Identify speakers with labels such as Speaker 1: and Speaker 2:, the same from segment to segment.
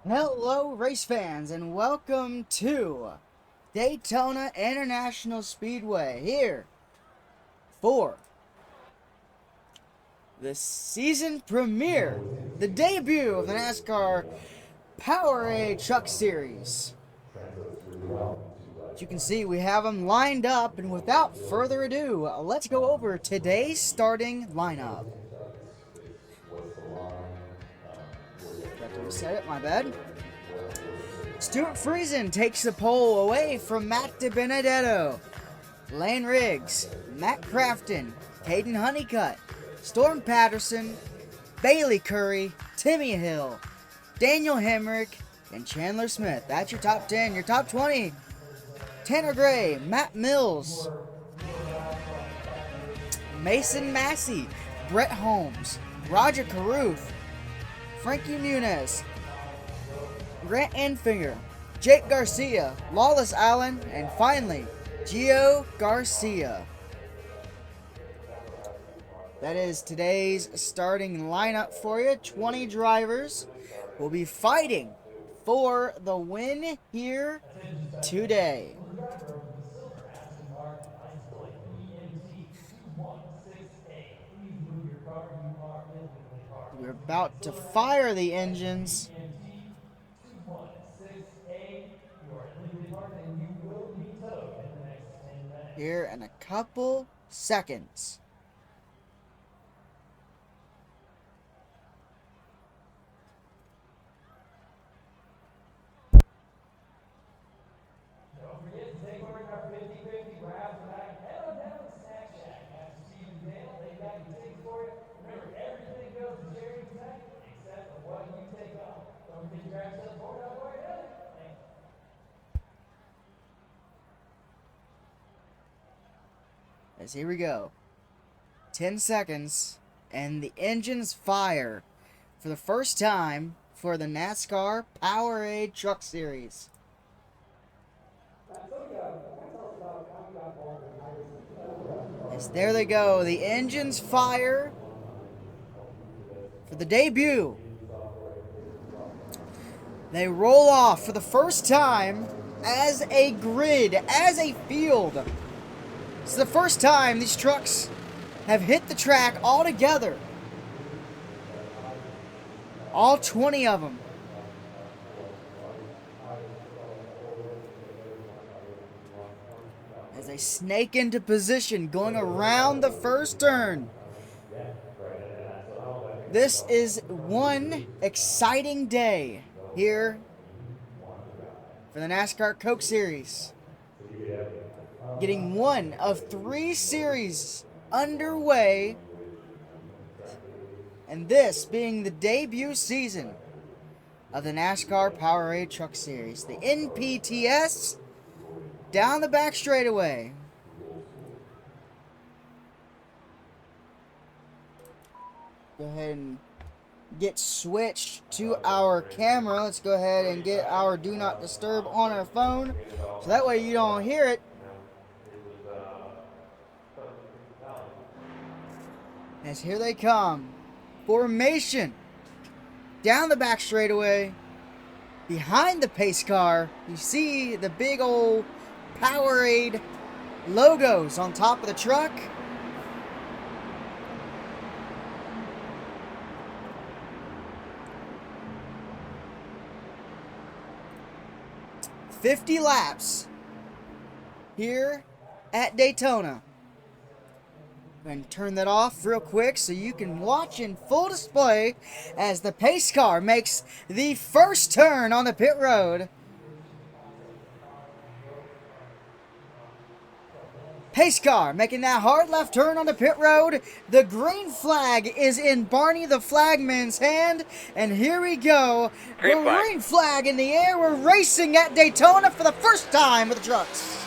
Speaker 1: Hello, race fans, and welcome to Daytona International Speedway here for the season premiere, the debut of the NASCAR Powerade Truck Series. As you can see, we have them lined up, and without further ado, let's go over today's starting lineup. Got to reset it, my bad. Stuart Friesen takes the pole away from Matt DiBenedetto. Lane Riggs, Matt Crafton, Hayden Honeycutt, Storm Patterson, Bailey Curry, Timmy Hill, Daniel Hemrick, and Chandler Smith. That's your top 10. Your top 20. Tanner Gray, Matt Mills, Mason Massey, Brett Holmes, Roger Carruth, Frankie Muniz, Grant Enfinger, Jake Garcia, Lawless Allen, and finally, Gio Garcia. That is today's starting lineup for you. 20 drivers will be fighting for the win here today. We're about to fire the engines here in a couple seconds. As here we go. 10 seconds, and the engines fire for the first time for the NASCAR Powerade Truck Series. As there they go, the engines fire for the debut. They roll off for the first time as a grid, as a field. It's the first time these trucks have hit the track all together. All 20 of them. As they snake into position, going around the first turn. This is one exciting day here for the NASCAR Coke Series. Getting one of 3 series underway, and this being the debut season of the NASCAR Powerade Truck Series. The NPTS down the back straightaway. Go ahead and get switched to our camera. Let's go ahead and get our Do Not Disturb on our phone, so that way you don't hear it. As here they come. Formation. Down the back straightaway. Behind the pace car, you see the big old Powerade logos on top of the truck. "50 laps here at Daytona." And turn that off real quick so you can watch in full display as the pace car makes the first turn on the pit road. Pace car making that hard left turn on the pit road. The green flag is in Barney the flagman's hand. And here we go. Green flag in the air. We're racing at Daytona for the first time with the trucks.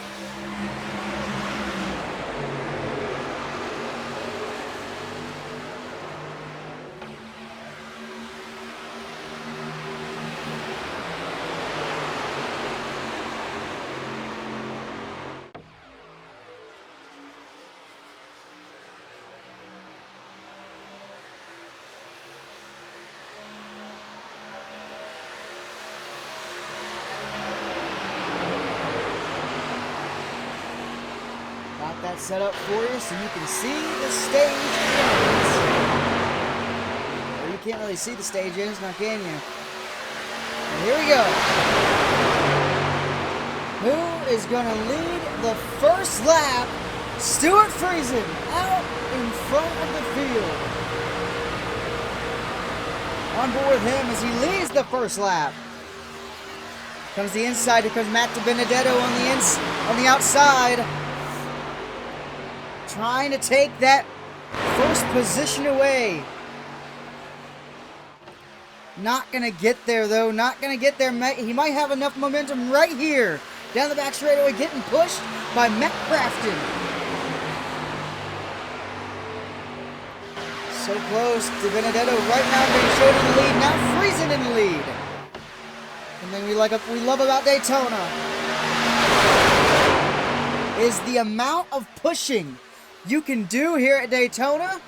Speaker 1: set up for you so you can see the stage ends. Or you can't really see the stage ends, now can you? And here we go. Who is going to lead the first lap? Stuart Friesen out in front of the field. On board with him as he leads the first lap. Comes the inside, here comes Matt DiBenedetto on the outside. Trying to take that first position away. Not going to get there, though. Not going to get there. He might have enough momentum right here. Down the back straightaway, getting pushed by Matt Crafton. So close. DiBenedetto right now being shown in the lead. Now Friesen in the lead. And then we love about Daytona is the amount of pushing you can do here at Daytona.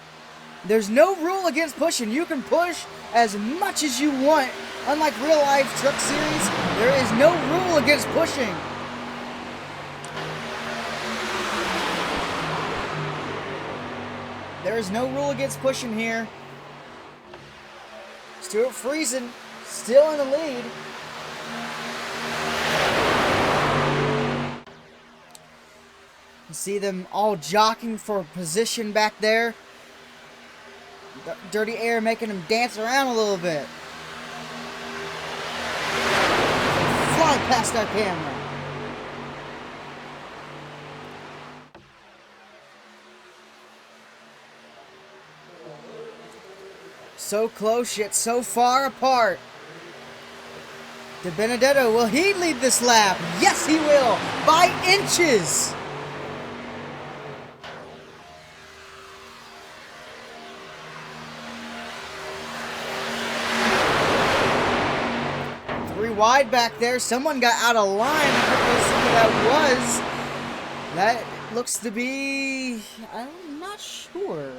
Speaker 1: There's no rule against pushing. You can push as much as you want. Unlike real life truck series, there is no rule against pushing. There is no rule against pushing here. Stuart Friesen still in the lead. You see them all jockeying for position back there. The dirty air making them dance around a little bit. Fly past our camera. So close yet so far apart. DiBenedetto, will he lead this lap? Yes, he will, by inches. Wide back there. Someone got out of line. I don't know who that was. That looks to be... I'm not sure.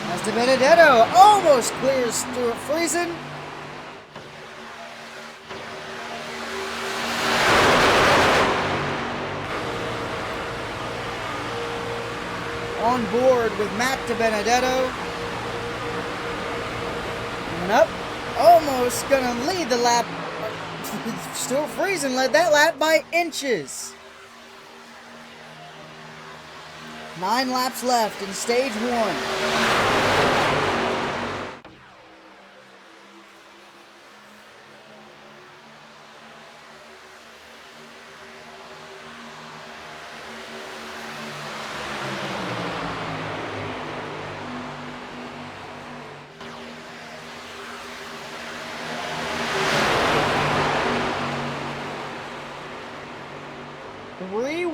Speaker 1: As DiBenedetto almost clears Stuart Friesen. On board with Matt DiBenedetto. Coming up. Almost gonna lead the lap. Stuart Friesen led that lap by inches. 9 laps left in stage 1.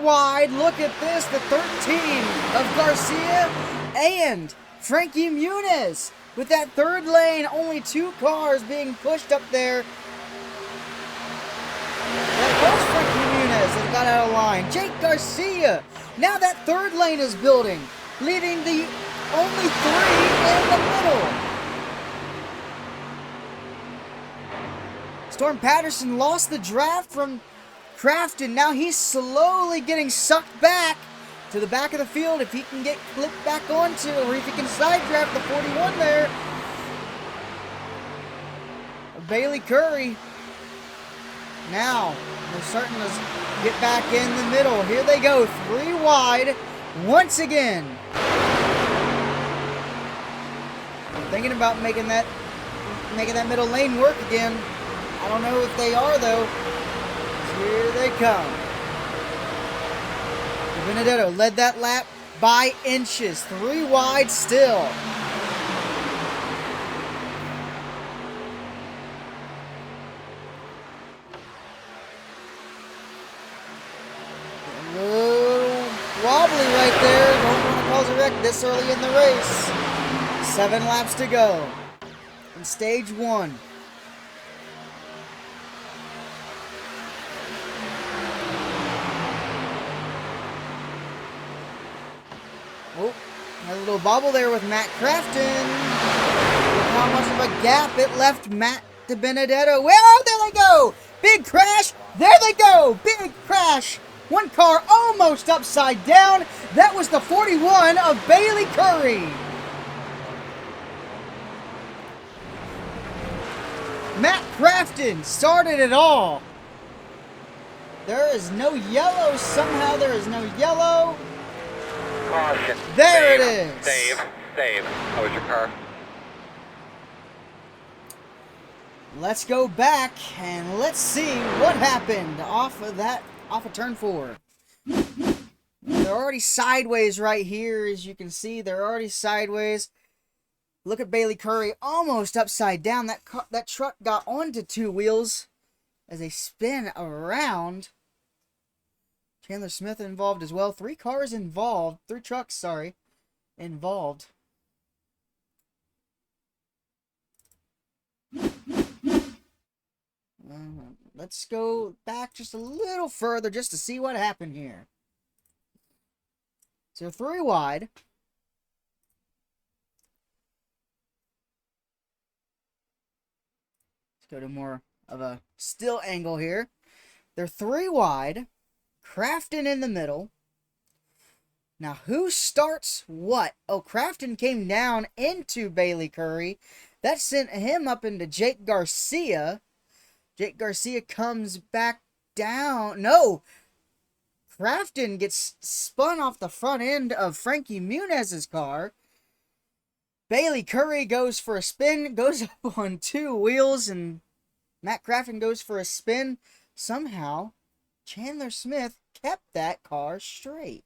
Speaker 1: Wide, look at this, the 13 of Garcia and Frankie Muniz with that third lane, only 2 cars being pushed up there. That was Frankie Muniz that got out of line. Jake Garcia, now that third lane is building, leaving the only 3 in the middle. Storm Patterson lost the draft from Crafton. Now he's slowly getting sucked back to the back of the field. If he can get clipped back onto, or if he can side draft the 41 there. Bailey Curry. Now they're starting to get back in the middle. Here they go, 3 wide once again. Thinking about making that middle lane work again. I don't know if they are though. Here they come. DiBenedetto led that lap by inches. 3 wide still. A little wobbly right there. Don't want to cause a wreck this early in the race. 7 laps to go in stage 1. Oh, had a little bobble there with Matt Crafton. Look how much of a gap it left Matt DiBenedetto. Well, there they go. Big crash. There they go. Big crash. One car almost upside down. That was the 41 of Bailey Curry. Matt Crafton started it all. There is no yellow. Somehow there is no yellow.
Speaker 2: Caution.
Speaker 1: There
Speaker 2: Save,
Speaker 1: it is.
Speaker 2: Save. How was your car?
Speaker 1: Let's go back and let's see what happened off of turn 4. They're already sideways right here, as you can see. They're already sideways. Look at Bailey Curry almost upside down. That truck got onto 2 wheels as they spin around. Chandler Smith involved as well. 3 cars involved. 3 trucks, sorry, involved. Let's go back just a little further just to see what happened here. So 3 wide. Let's go to more of a still angle here. They're 3 wide. Crafton in the middle. Now, who starts what? Oh, Crafton came down into Bailey Curry. That sent him up into Jake Garcia. Jake Garcia comes back down. No! Crafton gets spun off the front end of Frankie Muniz's car. Bailey Curry goes for a spin, goes up on 2 wheels, and Matt Crafton goes for a spin. Somehow, Chandler Smith kept that car straight.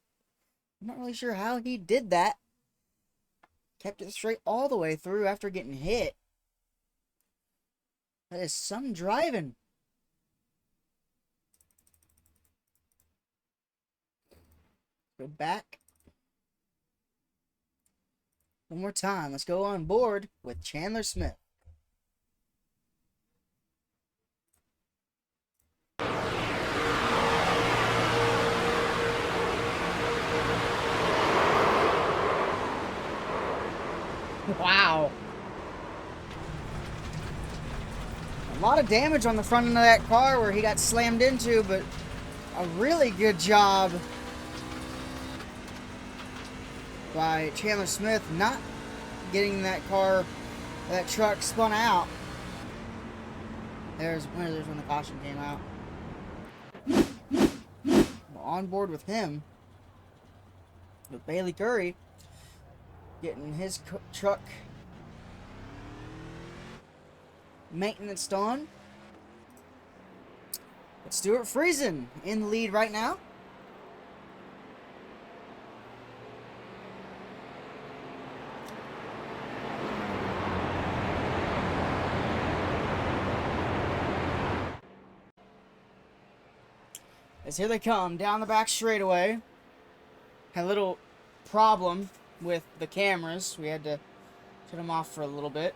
Speaker 1: I'm not really sure how he did that. Kept it straight all the way through after getting hit. That is some driving. Go back. One more time. Let's go on board with Chandler Smith. Wow. A lot of damage on the front end of that car where he got slammed into, but a really good job by Chandler Smith not getting that truck spun out. There's when the caution came out. We're on board with him. With Bailey Curry getting his truck maintenance on. But Stuart Friesen in the lead right now. As here they come down the back straightaway. Had a little problem with the cameras. We had to shut them off for a little bit.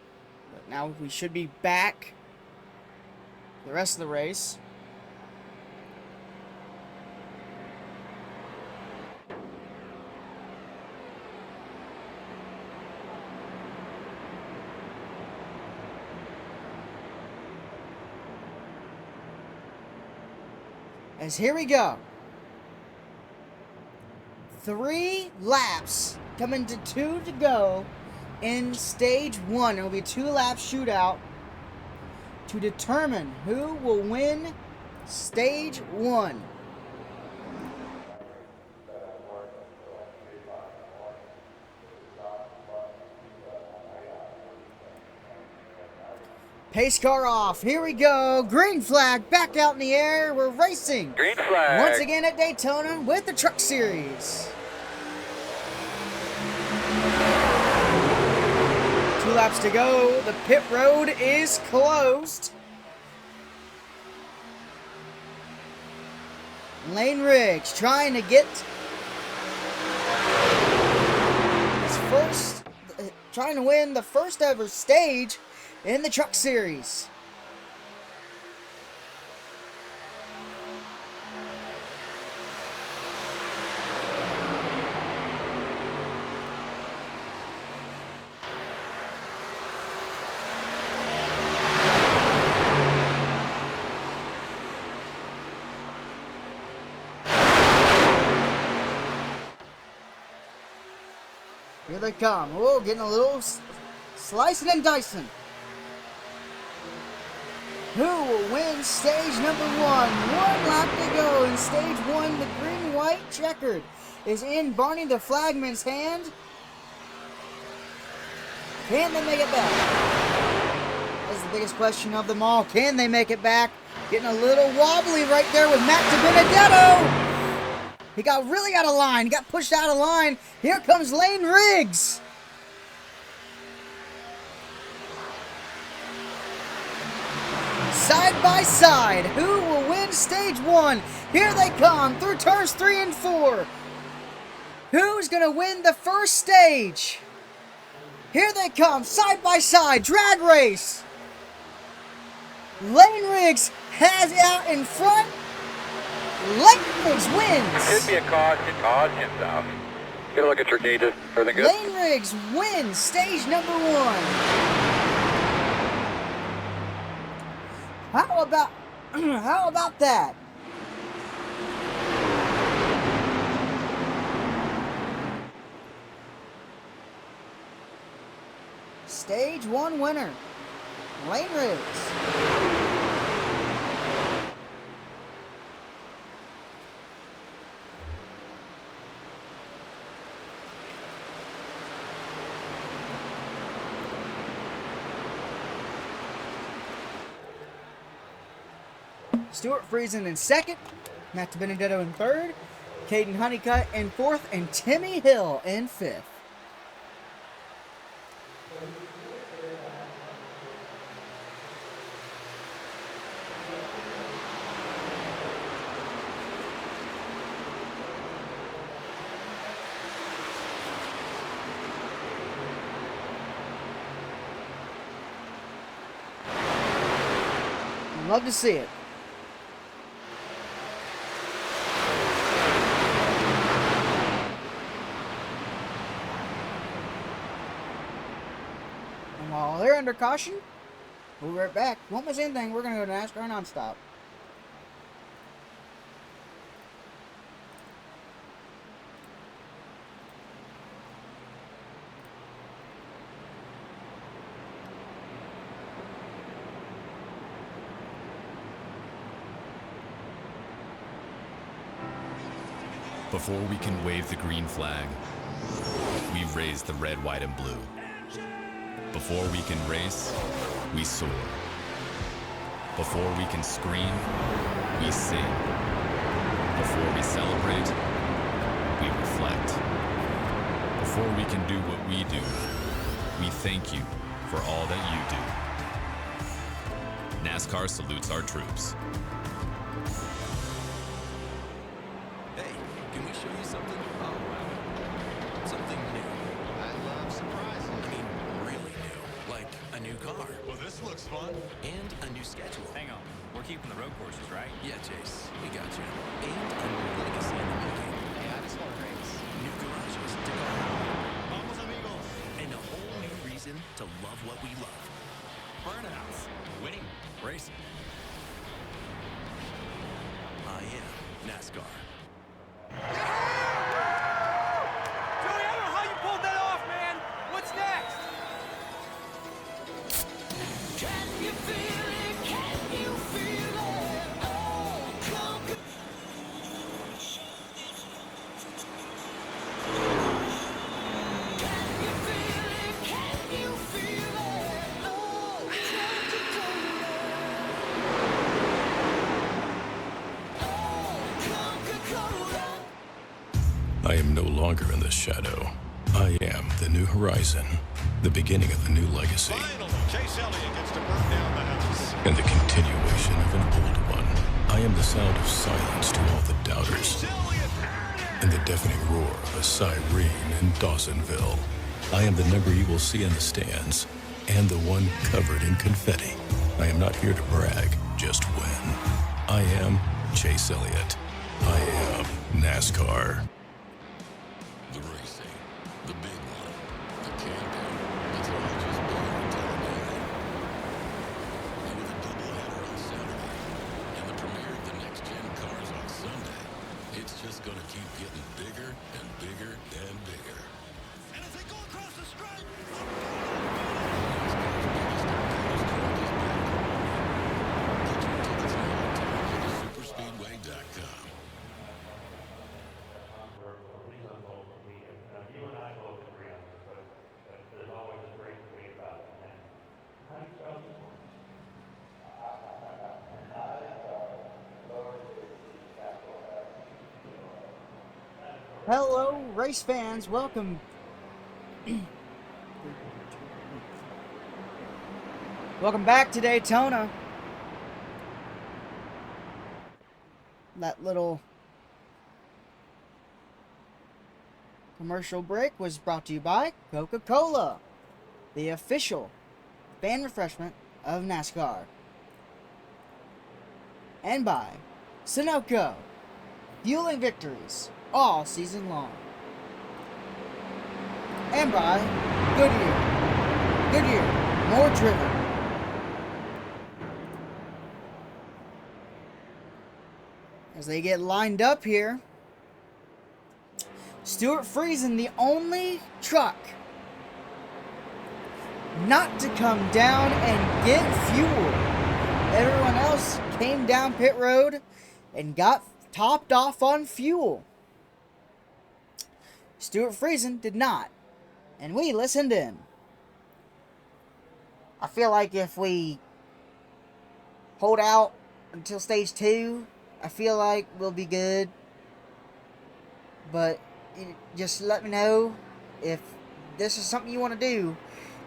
Speaker 1: But now we should be back for the rest of the race. As here we go. 3 laps coming to 2 to go in stage 1. It will be a 2-lap shootout to determine who will win stage 1. Pace car off. Here we go. Green flag back out in the air. We're racing.
Speaker 2: Green flag.
Speaker 1: Once again at Daytona with the Truck Series. 2 laps to go. The pit road is closed. Lane Riggs trying to get trying to win the first ever stage in the Truck Series. Here they come. Oh, getting a little slicing and dicing. Who will win stage number 1? 1 lap to go in stage 1. The green-white checkered is in Barney the flagman's hand. Can they make it back? That's the biggest question of them all. Can they make it back? Getting a little wobbly right there with Matt DiBenedetto. He got really out of line. He got pushed out of line. Here comes Lane Riggs. Side by side, who will win stage 1? Here they come through turns 3 and 4. Who's going to win the first stage? Here they come, side by side, drag race. Lane Riggs has it out in front. Lane Riggs wins.
Speaker 2: Could be a caution south. Get a look at your gauges. Everything good?
Speaker 1: Lane Riggs wins stage number 1. How about that? Stage 1 winner, Lane Riggs. Stuart Friesen in second, Matt DiBenedetto in third, Caden Honeycutt in fourth, and Timmy Hill in fifth. Love to see it. And while they're under caution, we'll be right back. Won't miss anything. We're going to go to NASCAR nonstop.
Speaker 3: Before we can wave the green flag, we raise the red, white, and blue. Before we can race, we soar. Before we can scream, we sing. Before we celebrate, we reflect. Before we can do what we do, we thank you for all that you do. NASCAR salutes our troops.
Speaker 4: Can we show you something? Oh, wow. Something new. I love surprises. I mean, really new. Like a new car.
Speaker 5: Well, this looks fun.
Speaker 4: And a new schedule.
Speaker 5: Hang on. We're keeping the road courses, right?
Speaker 4: Yeah, Chase. We got you. And a new legacy in the making.
Speaker 5: Hey, I just want to race.
Speaker 4: New garages to go.
Speaker 5: Vamos, amigos.
Speaker 4: And a whole new reason to love what we love.
Speaker 5: Burnouts. Winning. Racing.
Speaker 4: I am NASCAR.
Speaker 5: Joey, I don't know how you pulled that off, man. What's next?
Speaker 6: Can you feel it? Can you feel it? Oh, come. Can you feel it? Can you feel it? Oh, Coca-Cola.
Speaker 7: I am no longer in the shadow. I am the new horizon, the beginning of a new legacy,
Speaker 5: Finally, Chase Elliott gets to burn down the house.
Speaker 7: and the continuation of an old one. I am the sound of silence to all the doubters, and the deafening roar of a siren in Dawsonville. I am the number you will see in the stands, and the one covered in confetti. I am not here to brag, just win. I am Chase Elliott. I am NASCAR.
Speaker 8: The racing, the big one, the camping, it's all just being on television. And with a doubleheader on Saturday, and the premiere of the next-gen cars on Sunday, it's just gonna keep getting bigger and bigger and bigger.
Speaker 5: And if they go
Speaker 1: Hello, race fans. Welcome. Welcome back to Daytona. That little commercial break was brought to you by Coca-Cola, the official fan refreshment of NASCAR. And by Sunoco, fueling victories all season long. And by Goodyear. Goodyear, more driven. As they get lined up here, Stuart Friesen, the only truck not to come down and get fuel. Everyone else came down pit road and got topped off on fuel. Stuart Friesen did not, and we listened in. I feel like if we hold out until stage 2, I feel like we'll be good. But just let me know if this is something you want to do.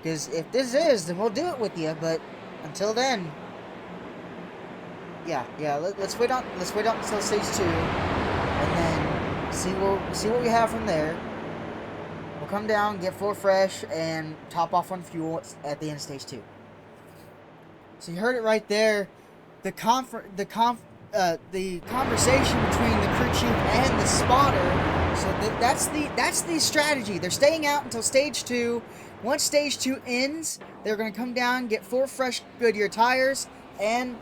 Speaker 1: Because if this is, then we'll do it with you. But until then, yeah. Let's wait on until stage 2, and then see what we have from there. We'll come down, get full fresh, and top off on fuel at the end of stage 2. So you heard it right there. The conversation between the crew chief and the spotter. So that's the strategy. They're staying out until stage 2. Once stage 2 ends, they're going to come down, get 4 fresh Goodyear tires, and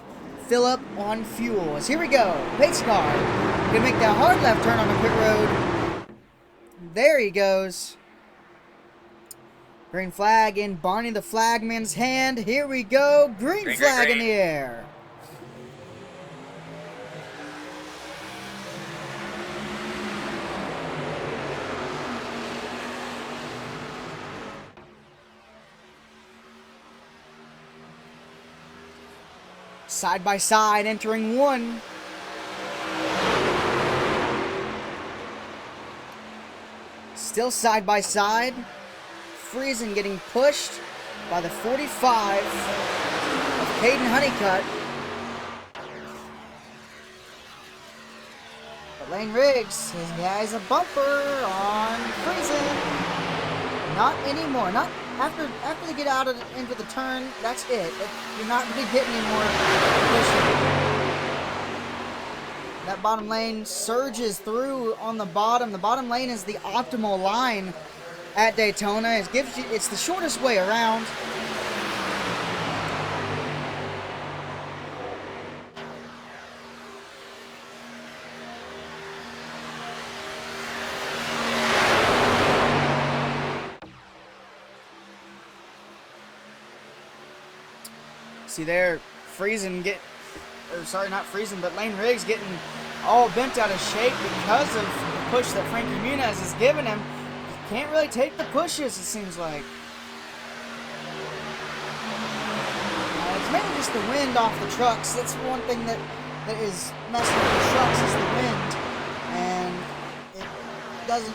Speaker 1: fill up on fuel. As here we go, pace car gonna make that hard left turn on the pit road. There he goes. Green flag in Barney the flagman's hand. Here we go, green flag in the air. Side by side, entering 1. Still side by side. Friesen getting pushed by the 45 of Caden Honeycutt. But Lane Riggs, he has a bumper on Friesen. Not anymore. Not after they get out into the turn. That's it. You're not going to be getting any more pushing. That bottom lane surges through on the bottom. The bottom lane is the optimal line at Daytona. It's the shortest way around. See there, Lane Riggs getting all bent out of shape because of the push that Frankie Muniz has given him. He can't really take the pushes, it seems like. It's mainly just the wind off the trucks. That's one thing that is messing with the trucks is the wind, and it doesn't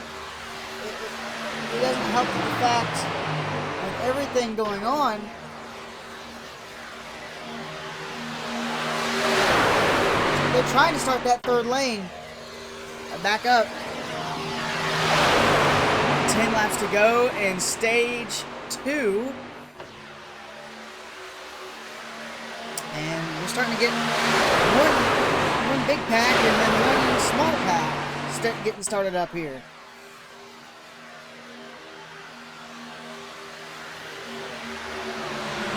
Speaker 1: help with the fact of everything going on. They're trying to start that third lane. Back up. 10 laps to go in stage 2. And we're starting to get one big pack and then one small pack getting started up here.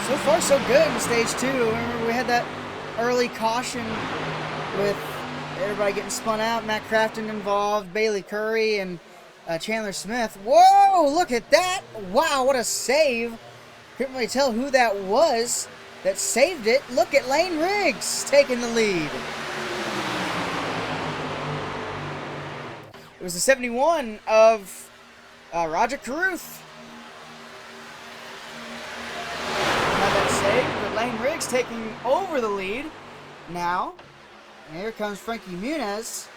Speaker 1: So far so good in stage 2. Remember we had that early caution with everybody getting spun out, Matt Crafton involved, Bailey Curry, and Chandler Smith. Whoa, look at that. Wow, what a save. Couldn't really tell who that was that saved it. Look at Lane Riggs taking the lead. It was the 71 of Roger Carruth. Now that save, but Lane Riggs taking over the lead now. And here comes Frankie Muniz.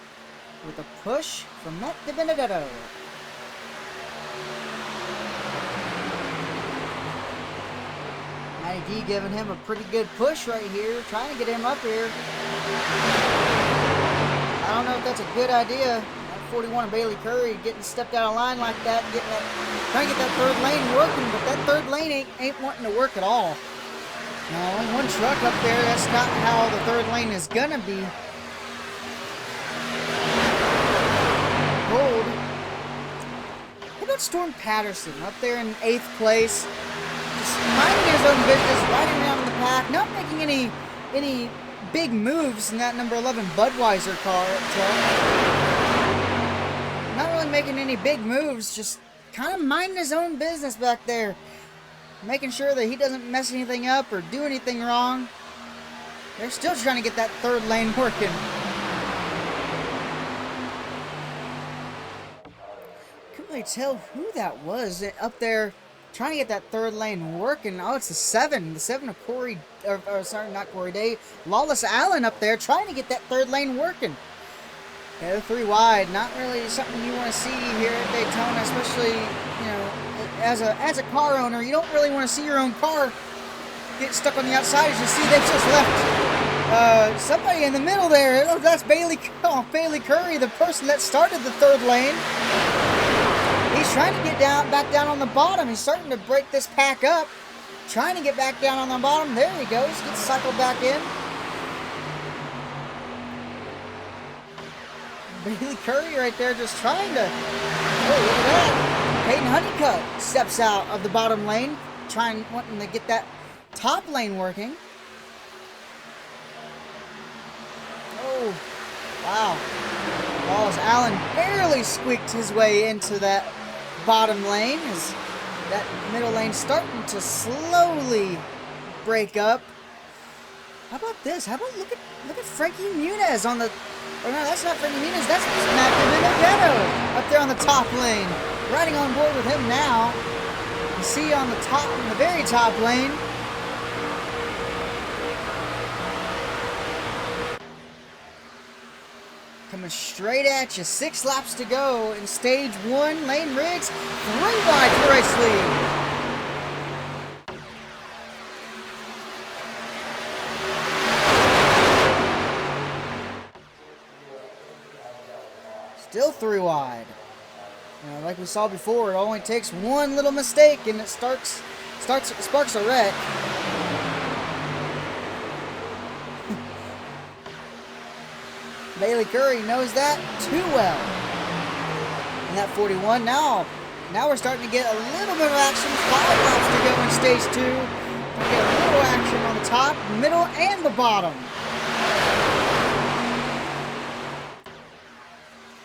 Speaker 1: with a push from Matt DiBenedetto. Matty D giving him a pretty good push right here, trying to get him up here. I don't know if that's a good idea. That 41 of Bailey Curry getting stepped out of line like that, trying to get that third lane working, but that third lane ain't wanting to work at all. Now, only one truck up there, that's not how the third lane is gonna be. Hold. How about Storm Patterson up there in 8th place? Just minding his own business, riding around in the pack, not making any big moves in that number 11 Budweiser car truck. Not really making any big moves, just kind of minding his own business back there. Making sure that he doesn't mess anything up or do anything wrong. They're still trying to get that third lane working. Couldn't really tell who that was up there trying to get that third lane working. Oh, it's the 7 of Corey, or sorry, not Corey Day, Lawless Allen up there trying to get that third lane working. Okay, 3 wide, not really something you want to see here at Daytona, especially, you know, as a car owner. You don't really want to see your own car get stuck on the outside. As you see, they just left somebody in the middle there. Oh, that's Bailey Curry, the person that started the third lane. He's trying to get back down on the bottom. He's starting to break this pack up. Trying to get back down on the bottom. There he goes. Gets cycled back in. Bailey Curry right there just trying to... Oh, look at that. Peyton Honeycutt steps out of the bottom lane. Wanting to get that top lane working. Oh, wow. Wallace Allen barely squeaked his way into that bottom lane as that middle lane starting to slowly break up. How about this? How about look at Frankie Muniz on the... Oh no, that's not Frankie Muniz, that's Matt DiBenedetto up there on the top lane. Riding on board with him now. You see on the top, in the very top lane. Coming straight at you. 6 laps to go in stage 1. Lane Riggs, 3 wide for race lead. Still 3 wide. You know, like we saw before, it only takes one little mistake and it sparks a wreck. Bailey Curry knows that too well. And that 41 now we're starting to get a little bit of action. 5 laps to go in stage 2. We get a little action on the top, middle, and the bottom.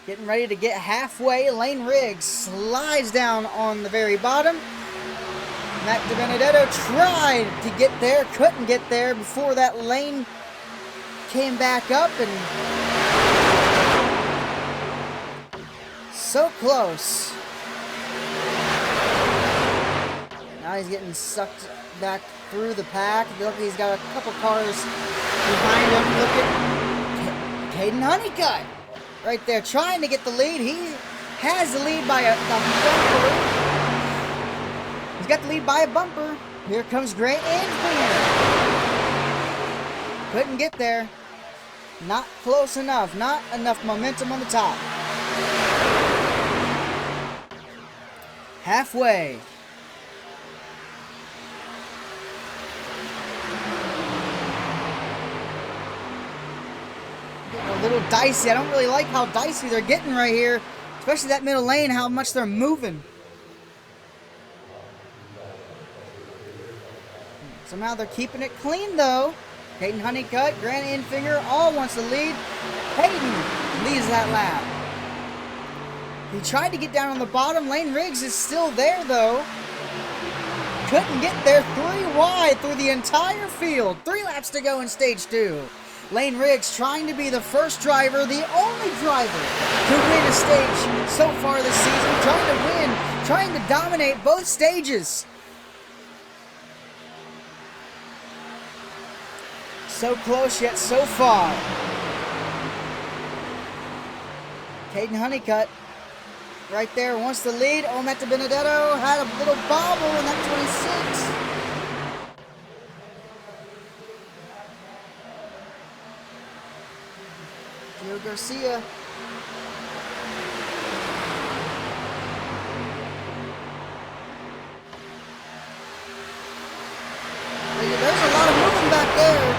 Speaker 1: Getting ready to get halfway. Lane Riggs slides down on the very bottom. Matt DiBenedetto tried to get there, couldn't get there before that lane came back up, and so close. Now he's getting sucked back through the pack. Look, he's got a couple cars behind him. Look at Caden Honeycutt right there trying to get the lead. He has the lead by a bumper. He's got the lead by a bumper. Here comes Grant Ansbinger. Couldn't get there. Not close enough. Not enough momentum on the top. Halfway. Getting a little dicey. I don't really like how dicey they're getting right here. Especially that middle lane, how much they're moving. Somehow they're keeping it clean though. Peyton Honeycutt, Grant Enfinger, all wants to lead. Peyton leads that lap. He tried to get down on the bottom. Lane Riggs is still there though. Couldn't get there. 3 wide through the entire field. 3 laps to go in stage 2. Lane Riggs trying to be the first driver, the only driver to win a stage so far this season. Trying to win, trying to dominate both stages. So close yet so far. Caden Honeycutt right there wants the lead. Oh, Matt Benedetto had a little bobble in that 26. Gio Garcia. There's a lot of movement back there.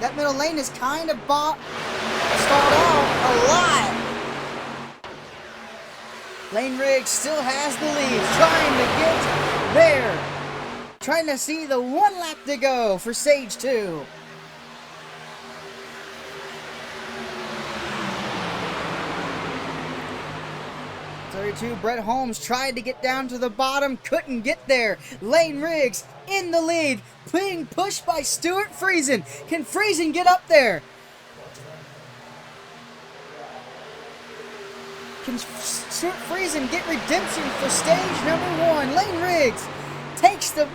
Speaker 1: That middle lane is kind of stalled out a lot. Lane Riggs still has the lead, trying to get there. Trying to see the 1 lap to go for Stage 2. Brett Holmes tried to get down to the bottom, couldn't get there. Lane Riggs in the lead, being pushed by Stuart Friesen. Can Friesen get up there? Can Stuart Friesen get redemption for stage number 1? Lane Riggs takes the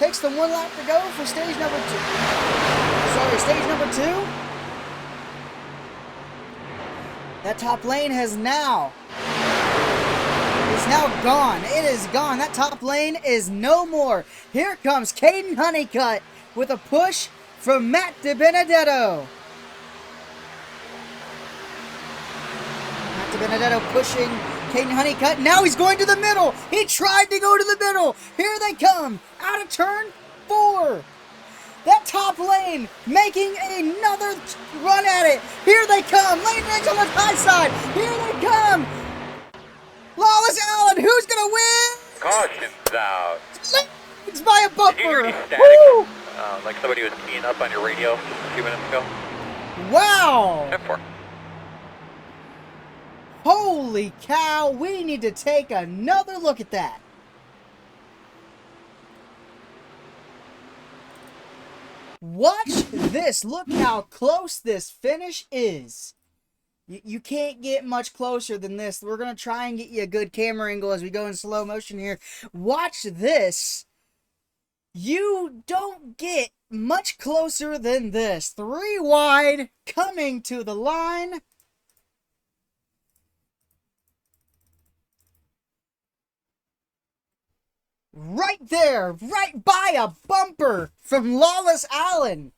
Speaker 1: 1 lap to go for stage number 2. Sorry, stage number 2. That top lane is now gone. It is gone. That top lane is no more. Here comes Caden Honeycutt with a push from Matt DiBenedetto. Matt DiBenedetto pushing Caden Honeycutt. Now he's going to the middle. He tried to go to the middle. Here they come. Out of turn 4. That top lane making another run at it. Here they come. Lane Riggs on the high side. Here they come. Lawless Allen, who's going to win?
Speaker 2: Caution's out.
Speaker 1: It's by a bumper.
Speaker 2: Did you hear any static?
Speaker 1: Woo!
Speaker 2: Like somebody was keying up on your radio a few minutes ago?
Speaker 1: Wow.
Speaker 2: 10-4.
Speaker 1: Holy cow. We need to take another look at that. Watch this. Look how close this finish is. You can't get much closer than this. We're going to try and get you a good camera angle as we go in slow motion here. Watch this. You don't get much closer than this. 3 wide, coming to the line. Right there, right by a bumper from Lawless Allen.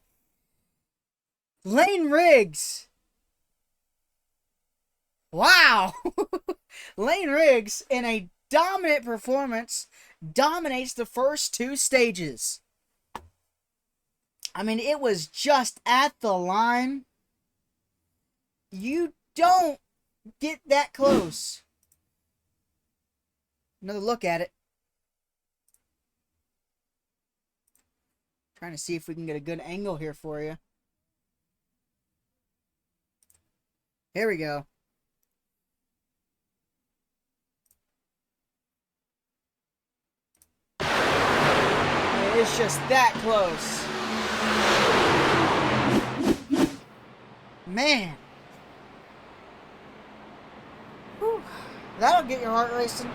Speaker 1: Lane Riggs. Wow. Lane Riggs, in a dominant performance, dominates the first 2 stages. I mean, it was just at the line. You don't get that close. Another look at it. Trying to see if we can get a good angle here for you. Here we go. It's just that close. Man. Whew. That'll get your heart racing.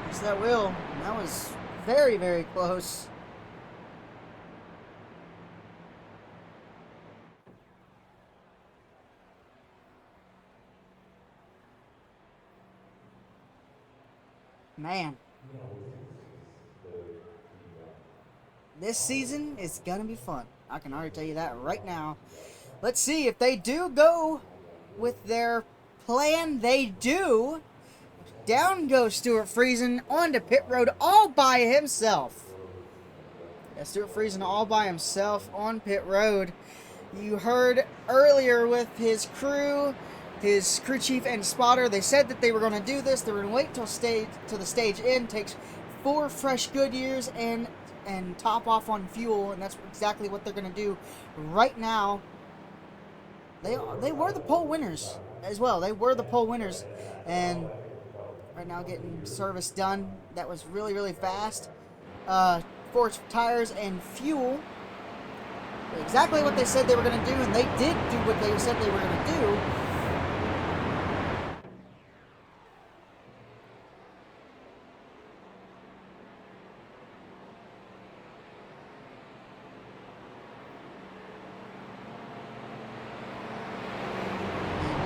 Speaker 1: Yes, that will. That was very, very close. Man. This season is going to be fun. I can already tell you that right now. Let's see if they do go with their plan. They do. Down goes Stuart Friesen onto pit road all by himself. Yeah, Stuart Friesen all by himself on pit road. You heard earlier with his crew chief and spotter, they said that they were going to do this. They were going to wait till the stage end, takes 4 fresh Goodyears and top off on fuel, and that's exactly what they're going to do right now. They were the pole winners as well. They were the pole winners, and right now getting service done. That was really, really fast. 4 tires and fuel. Exactly what they said they were going to do, and they did do what they said they were going to do.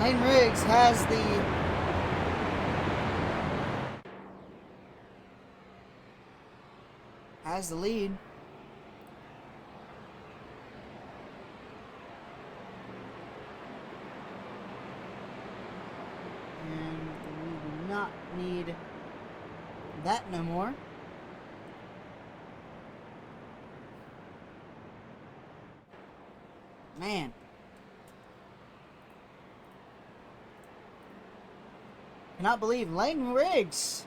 Speaker 1: Lane Riggs has the lead. And we do not need that no more. Man. Cannot believe Lane Riggs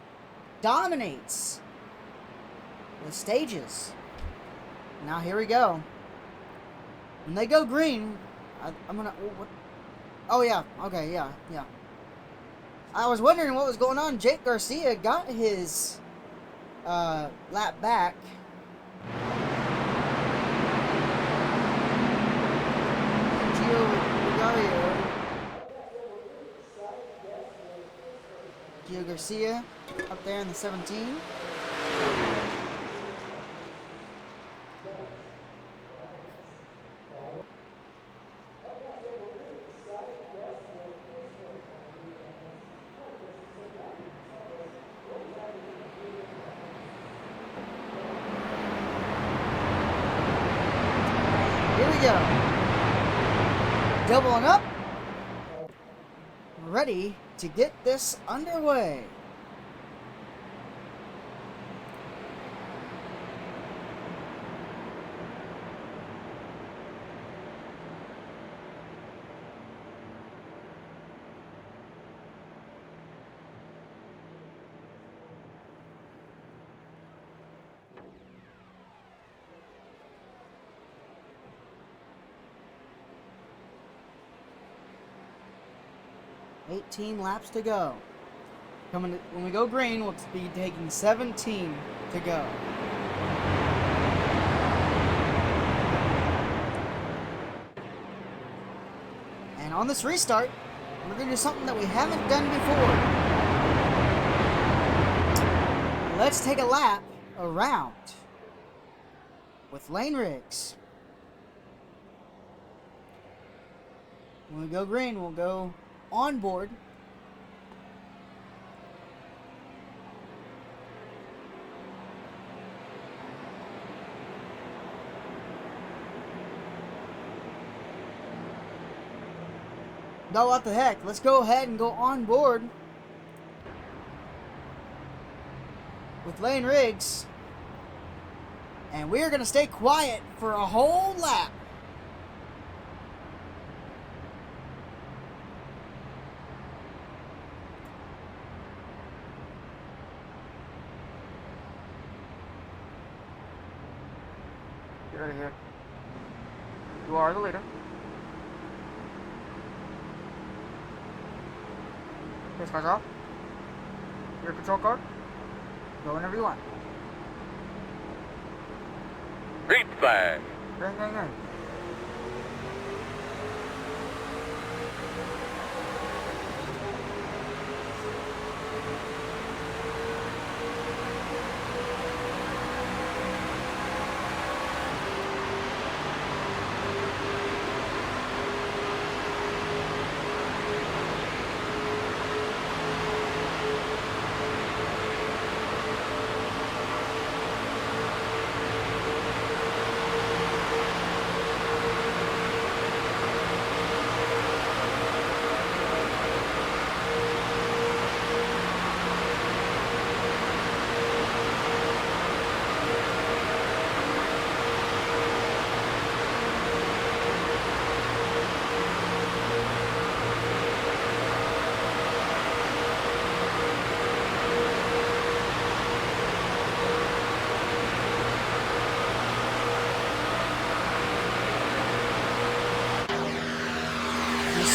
Speaker 1: dominates the stages. Now here we go. When they go green, I'm gonna. What? Oh yeah. Okay. Yeah. Yeah. I was wondering what was going on. Jake Garcia got his lap back. Gio Garcia up there in the 17. Here we go. Doubling up. Ready to get this underway. $18 laps to go. When we go green, we'll be taking 17 to go. And on this restart, we're going to do something that we haven't done before. Let's take a lap around with Lane Riggs. When we go green, we'll go on board. No, what the heck? Let's go ahead and go on board with Lane Riggs. And we're going to stay quiet for a whole lap. Get out of here. You are the leader. Face cars off. Your control card. Go whenever you want.
Speaker 2: Green flag.
Speaker 1: Green, green, green.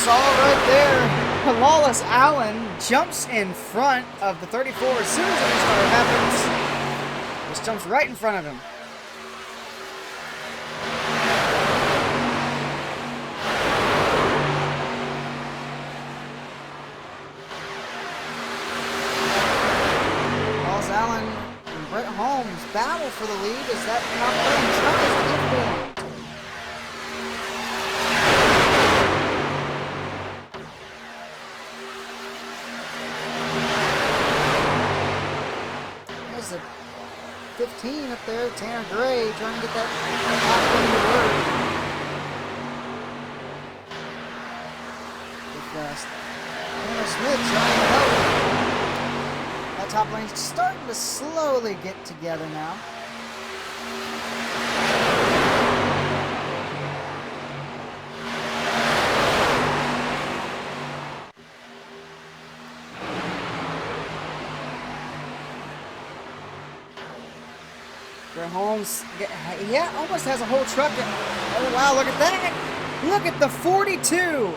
Speaker 1: Saw right there, Lawless Allen jumps in front of the 34 as soon as the restart happens. Just jumps right in front of him. Lawless Allen and Brett Holmes battle for the lead as that top-lane truck is informed. there. Tanner Gray trying to get that top lane to work. With Tanner Smith trying to help. That top lane's starting to slowly get together now. Gray Holmes, yeah, almost has a whole truck. Oh wow, look at that! Look at the 42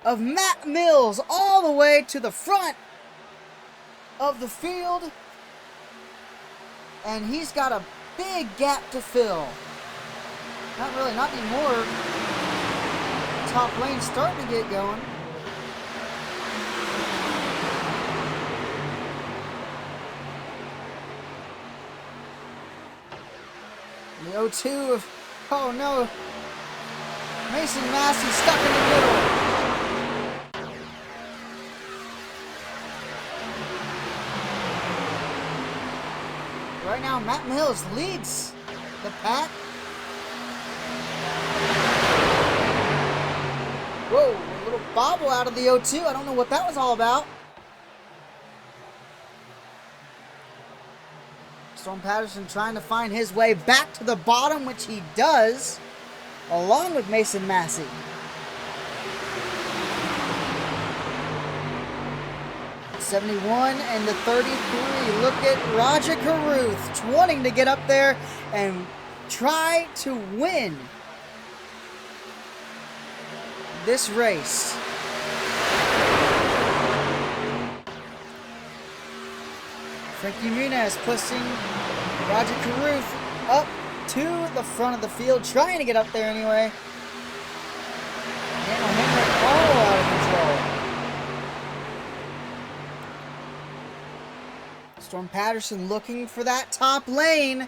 Speaker 1: of Matt Mills all the way to the front of the field. And he's got a big gap to fill. Not really, not anymore. Top lane starting to get going. The 0-2 of, oh no, Mason Massey stuck in the middle. Right now, Matt Mills leads the pack. Whoa, a little bobble out of the 0-2. I don't know what that was all about. Storm Patterson trying to find his way back to the bottom, which he does, along with Mason Massey. '71 and the 33. Look at Roger Carruth wanting to get up there and try to win this race. Frankie Muniz pushing Roger Carruth up to the front of the field, trying to get up there anyway. Daniel Henrik all out of control. Storm Patterson looking for that top lane,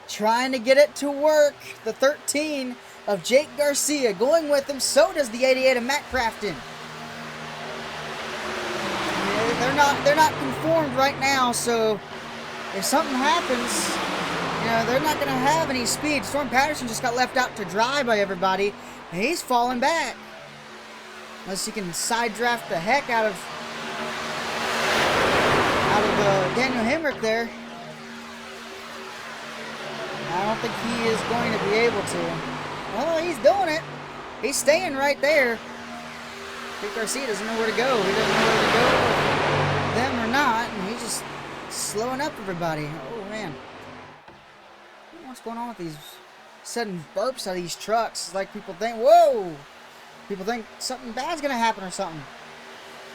Speaker 1: trying to get it to work. The 13 of Jake Garcia going with him. So does the 88 of Matt Crafton. They're not conformed right now, so if something happens, you know, they're not going to have any speed. Storm Patterson just got left out to dry by everybody, and he's falling back. Unless he can side draft the heck out of Daniel Hemrick there. I don't think he is going to be able to. Well, he's doing it. He's staying right there. Jake Garcia doesn't know where to go. He doesn't know where to go. Them or not, and he's just slowing up everybody. Oh man, what's going on with these sudden burps out of these trucks? It's like people think, whoa, people think something bad's gonna happen or something.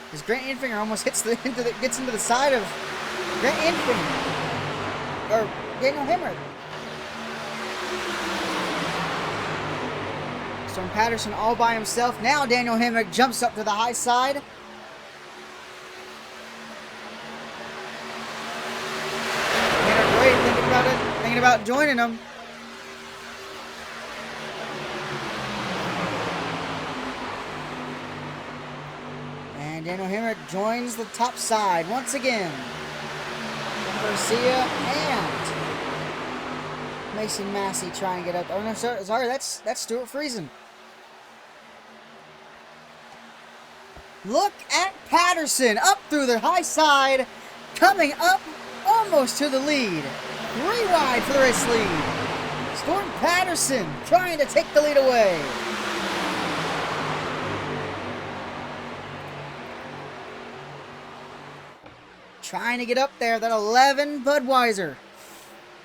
Speaker 1: Because Grant Infinger almost gets into the side of Grant Infinger or Daniel Hemrick. Storm Patterson all by himself. Now Daniel Hemrick jumps up to the high side. Thinking about joining them. And Daniel Hemrick joins the top side once again. Garcia and Mason Massey trying to get up. Oh no, sorry, that's Stuart Friesen. Look at Patterson up through the high side, coming up almost to the lead. 3 wide for the race lead. Storm Patterson trying to take the lead away. Trying to get up there. That 11 Budweiser.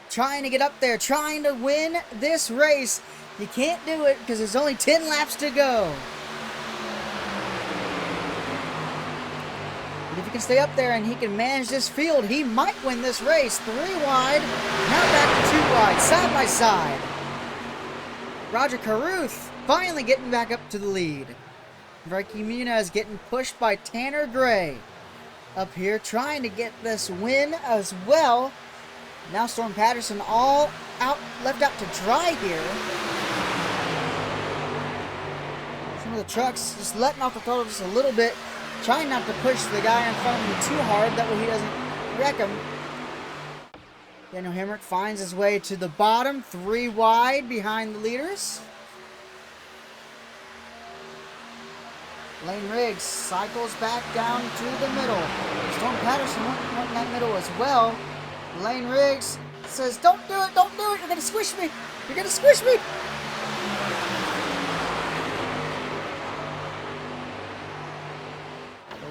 Speaker 1: Trying to get up there. Trying to win this race. You can't do it because there's only 10 laps to go. But if he can stay up there and he can manage this field, he might win this race. 3 wide, now back to 2 wide, side by side. Roger Carruth finally getting back up to the lead. Frankie Muniz getting pushed by Tanner Gray. Up here trying to get this win as well. Now Storm Patterson all out, left out to dry here. Some of the trucks just letting off the throttle just a little bit. Trying not to push the guy in front of him too hard, that way he doesn't wreck him. Daniel Hemrick finds his way to the bottom, 3 wide behind the leaders. Lane Riggs cycles back down to the middle. Storm Patterson went that middle as well. Lane Riggs says, don't do it, don't do it, you're going to squish me, you're going to squish me.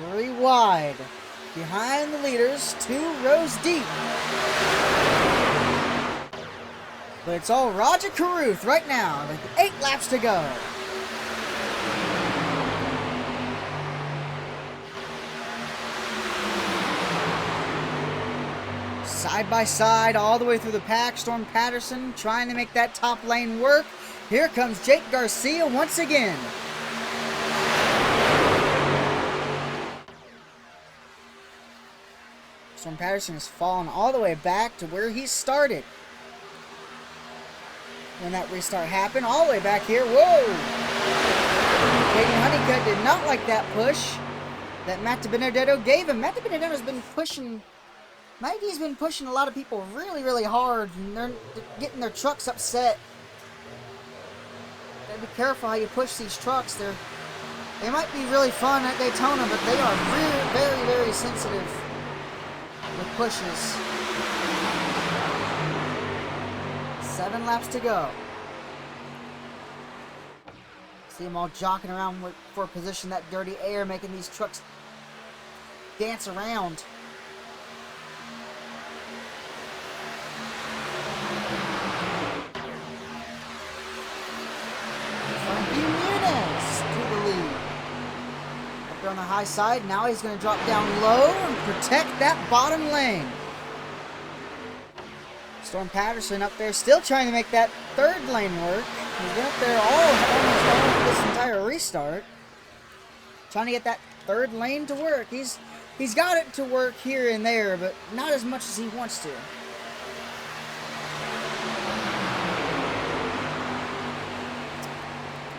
Speaker 1: Three wide behind the leaders, 2 rows deep. But it's all Roger Carruth right now with 8 laps to go. Side by side, all the way through the pack. Storm Patterson trying to make that top lane work. Here comes Jake Garcia once again. Storm Patterson has fallen all the way back to where he started when that restart happened. All the way back here. Whoa! Caden Honeycutt did not like that push that Matt DiBenedetto gave him. Matt DiBenedetto's been pushing... Mikey's been pushing a lot of people really, really hard, and they're getting their trucks upset. Gotta be careful how you push these trucks. They might be really fun at Daytona, but they are very, very, very sensitive with pushes. 7 laps to go. See them all jockeying around for position, that dirty air, making these trucks dance around. On the high side, now he's going to drop down low and protect that bottom lane. Storm Patterson up there still trying to make that 3rd lane work. He's been up there almost all this entire restart, trying to get that 3rd lane to work. He's got it to work here and there, but not as much as he wants to.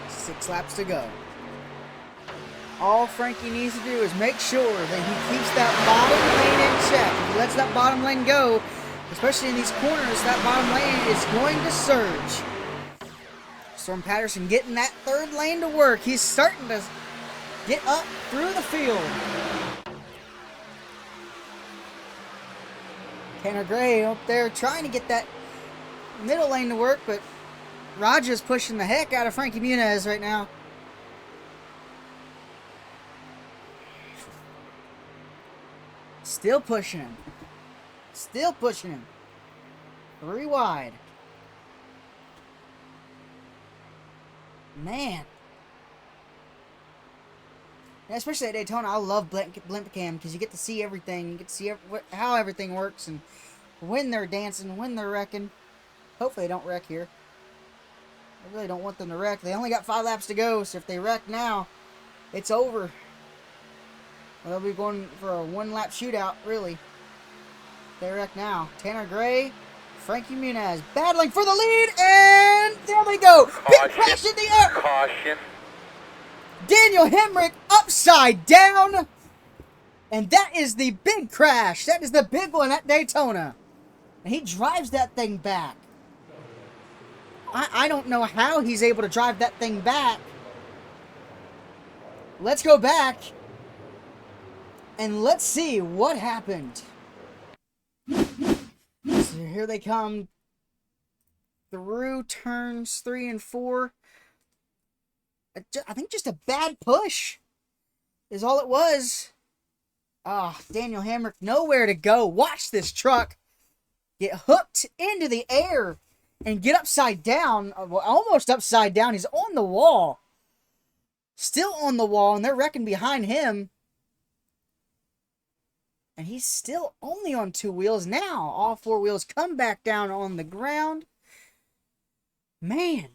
Speaker 1: Six laps to go. All Frankie needs to do is make sure that he keeps that bottom lane in check. If he lets that bottom lane go, especially in these corners, that bottom lane is going to surge. Storm Patterson getting that 3rd lane to work. He's starting to get up through the field. Tanner Gray up there trying to get that middle lane to work, but Roger's pushing the heck out of Frankie Muniz right now. Still pushing him. Still pushing him. 3 wide. Man. And especially at Daytona, I love blimp cam because you get to see everything. You get to see how everything works and when they're dancing, when they're wrecking. Hopefully they don't wreck here. I really don't want them to wreck. They only got 5 laps to go, so if they wreck now, it's over. They'll be going for a 1-lap shootout, really. They wreck now. Tanner Gray, Frankie Muniz battling for the lead, and there we go. Big crash in the air.
Speaker 2: Caution.
Speaker 1: Daniel Hemrick upside down. And that is the big crash. That is the big one at Daytona. And he drives that thing back. I don't know how he's able to drive that thing back. Let's go back. And let's see what happened. So here they come through turns 3 and 4. I think just a bad push is all it was. Ah, Daniel Hemrick, nowhere to go. Watch this truck get hooked into the air and get upside down. Well, almost upside down. He's on the wall. Still on the wall, and they're wrecking behind him. And he's still only on 2 wheels now. All 4 wheels come back down on the ground. Man.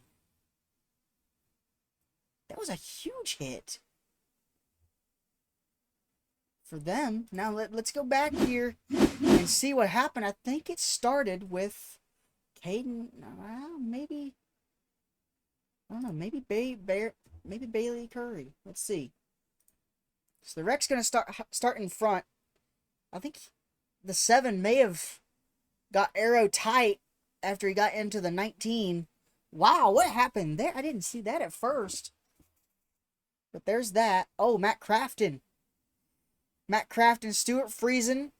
Speaker 1: That was a huge hit for them. Now let's go back here and see what happened. I think it started with Caden. Maybe. I don't know. Maybe maybe Bailey Curry. Let's see. So the wreck's going to start in front. I think the 7 may have got arrow tight after he got into the 19. Wow, what happened there? I didn't see that at first. But there's that. Oh, Matt Crafton. Stuart Friesen.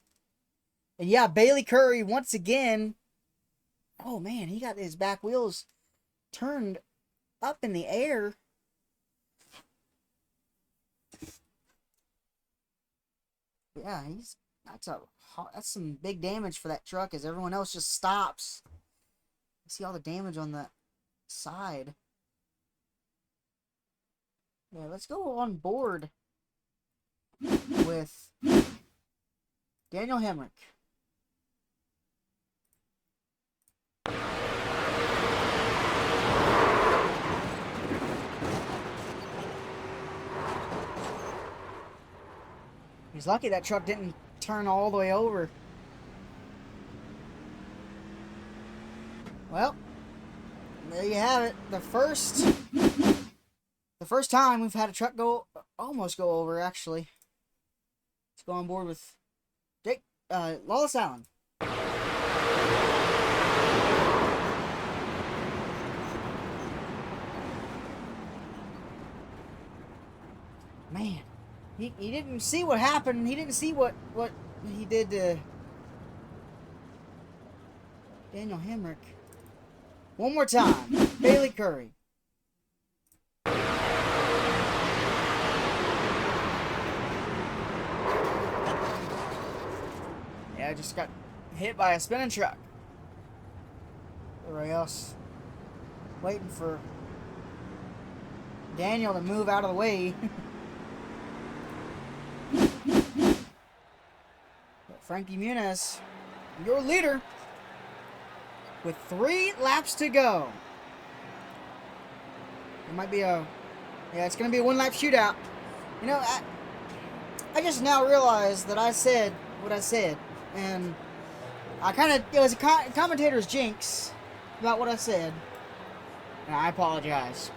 Speaker 1: And yeah, Bailey Curry once again. Oh man, he got his back wheels turned up in the air. Yeah, that's some big damage for that truck as everyone else just stops. You see all the damage on the side. Yeah, let's go on board with Daniel Hemrick. He's lucky that truck didn't turn all the way over. Well, there you have it. The first time we've had a truck almost go over, actually. Let's go on board with Lawless Allen. Man, he didn't see what happened. He didn't see what he did to Daniel Hemrick. One more time, Bailey Curry. Yeah, I just got hit by a spinning truck. Everybody else waiting for Daniel to move out of the way. Frankie Muniz, your leader, with 3 laps to go. It might be it's going to be a 1-lap shootout. You know, I just now realized that I said what I said, and it was a commentator's jinx about what I said, and I apologize.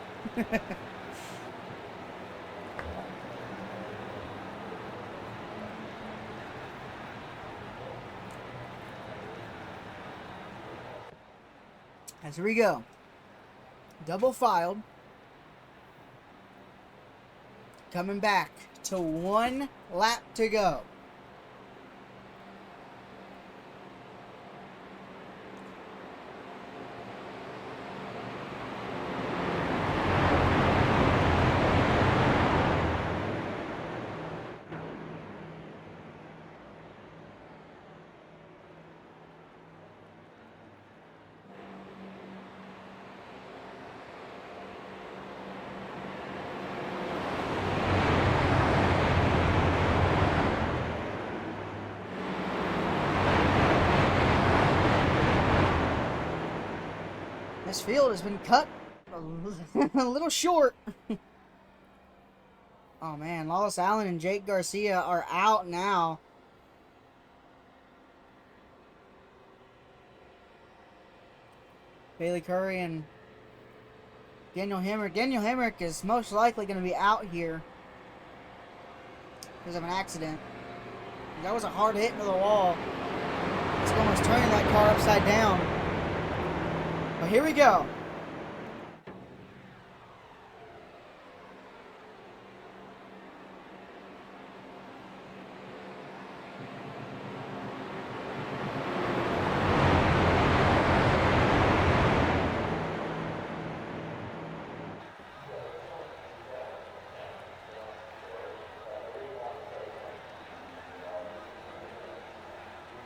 Speaker 1: As here we go. Double filed. Coming back to 1 lap to go. This field has been cut a little short. Oh man, Lawless Allen and Jake Garcia are out now. Bailey Curry and Daniel Hemrick. Daniel Hemrick is most likely going to be out here because of an accident. That was a hard hit into the wall. It's almost turning that car upside down. But here we go.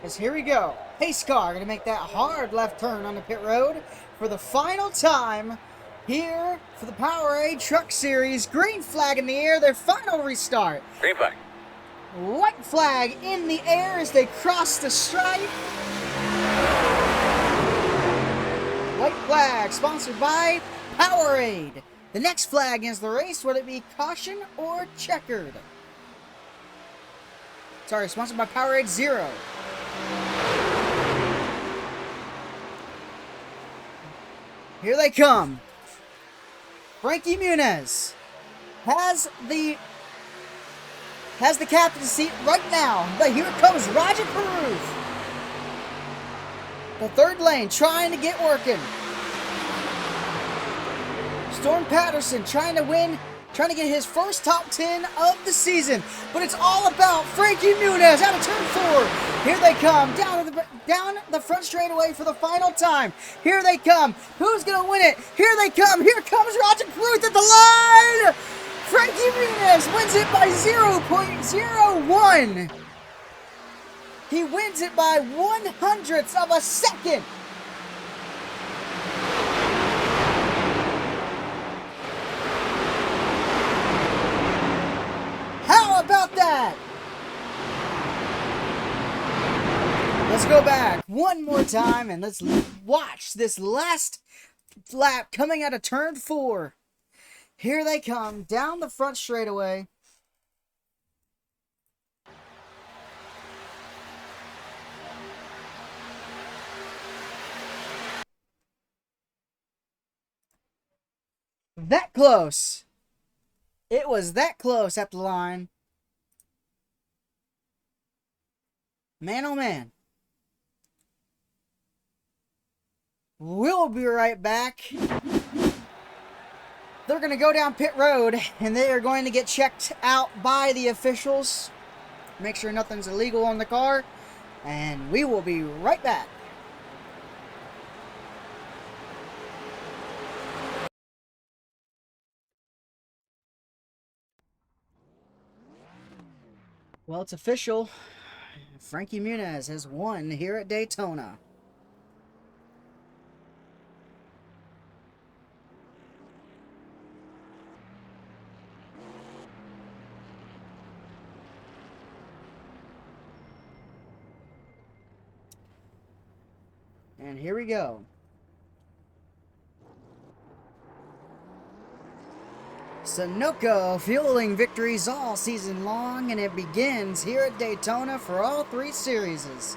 Speaker 1: As here we go. Pace car going to make that hard left turn on the pit road for the final time here for the Powerade Truck Series. Green flag in the air, their final restart.
Speaker 2: Green flag.
Speaker 1: White flag in the air as they cross the stripe. White flag sponsored by Powerade. The next flag ends the race, whether it be caution or checkered. Sorry, sponsored by Powerade 0. Here they come. Frankie Muniz has the captain's seat right now. But here comes Roger Caruth. The third lane trying to get working. Storm Patterson trying to win, trying to get his first top 10 of the season. But it's all about Frankie Muniz out of turn 4. Here they come down the front straightaway for the final time. Here they come. Who's going to win it? Here they come. Here comes Roger Cruth at the line. Frankie Muniz wins it by 0.01. He wins it by 1/100th of a second. How about that? Let's go back one more time and let's watch this last lap coming out of turn 4. Here they come down the front straightaway. That close. It was that close at the line. Man, oh man. We'll be right back. They're going to go down pit road, and they are going to get checked out by the officials. Make sure nothing's illegal on the car, and we will be right back. Well, it's official. Frankie Muniz has won here at Daytona. And here we go. Sunoco fueling victories all season long, and it begins here at Daytona for all 3 series.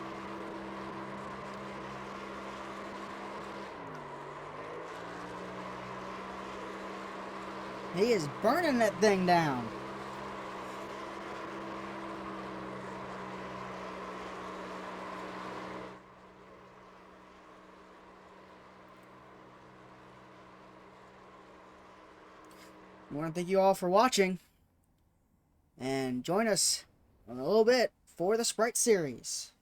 Speaker 1: He is burning that thing down. I want to thank you all for watching, and join us in a little bit for the Sprite Series.